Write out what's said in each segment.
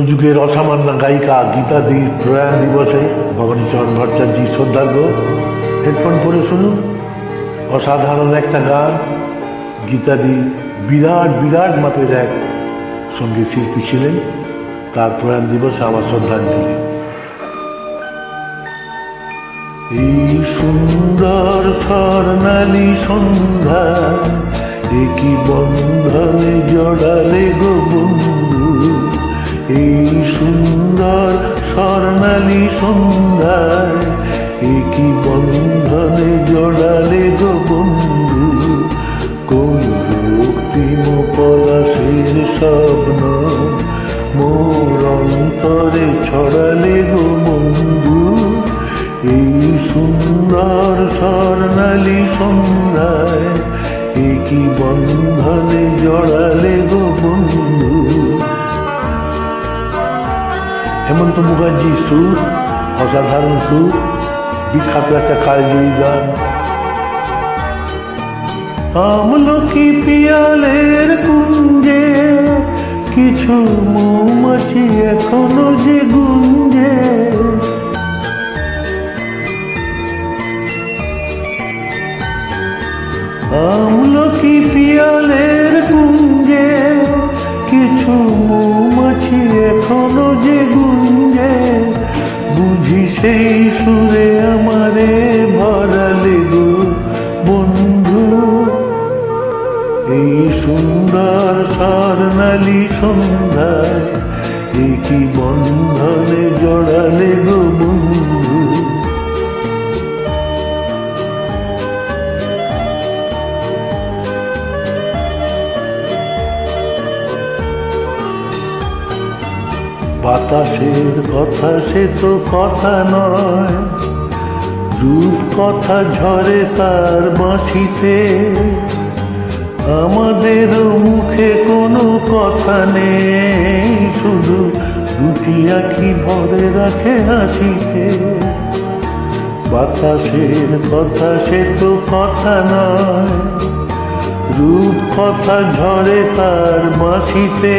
যুগের অসামান্য গায়িকা গীতাদির প্রয়াণ দিবসে ভবানীচরণ ভট্টাচার্য শ্রদ্ধার্ঘ। হেডফোন পরে শুনুন অসাধারণ একটা গান। গীতাদি বিরাট বিরাট মাপের এক সঙ্গীত শিল্পী ছিলেন। তার প্রয়াণ দিবসে আমার শ্রদ্ধাঞ্জলি। এই সুন্দর স্বর্ণালী সন্ধ্যা একই বন্ধনে জড়ালে গো বন্ধু। এই সুন্দর স্বর্ণালী সন্ধ্যায় একই বন্ধনে জড়ালে গো বন্ধু। কোন রক্তিম পলাশের স্বপ্ন মোর অন্তরে ছড়ালে গো বন্ধু। এই সুন্দর স্বর্ণালী সন্ধ্যায় একই বন্ধনে জড়ালে গো বন্ধু। হেমন্ত মুখার্জি সুর, অসাধারণ সুর, বিখ্যাত একটা কালজয়ী গান। আমলকি পিয়ালের কুঞ্জে কিছু মৌমাছি এখনো যে গুঞ্জে। আমলকি পিয়ালের কুঞ্জে কিছু মৌমাছি এখনো যে গুঞ্জে। বুঝি সেই সুরে আমারে ভরালে গো বন্ধু। এই সুন্দর স্বর্ণালী সন্ধ্যায় একই বন্ধনে জড়ালে গো বন্ধু। বাতাসের কথা সে তো কথা নয়, রূপ কথা ঝরে তার বাঁশিতে। আমাদের মুখে কোনো কথা নেই, শুধু দুটি আঁখি ভরে রাখে হাসিতে। বাতাসের কথা সে তো কথা নয়, রূপ কথা ঝরে তার বাঁশিতে।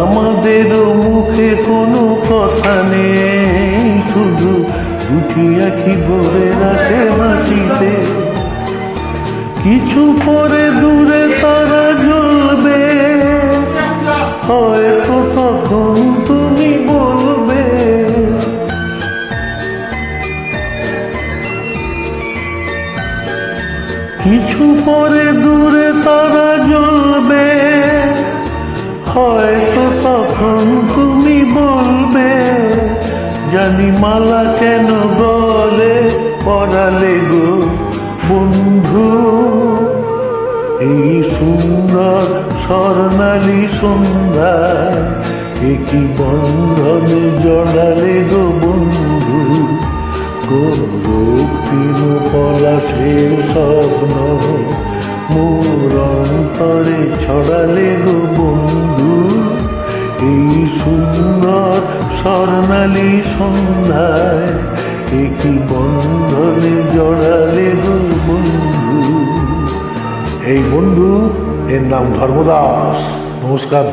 আমাদের মুখে কোনো কথা নেই, শুধু দুটি আঁখি ভরে রাখে হাসিতে। কিছু পরে দূরে তারা জ্বলবে, হয়তো তখন তুমি বলবে। কিছু পরে দূরে তারা জ্বলবে, হয়তো তখন তুমি বলবে। জানি মালা কেন গলে পরালে গো বন্ধু। এই সুন্দর স্বর্ণালী সন্ধ্যায় একই বন্ধনে জড়ালে গো বন্ধু। রক্তিম পলাশের স্বপ্ন মোর অন্তরে ছড়ালে গো বন্ধু। এই সুন্দর স্বর্ণালী সন্ধ্যায় একই বন্ধনে জড়ালে গো বন্ধু। এই বন্ধু, এর নাম ধর্মদাস। নমস্কার।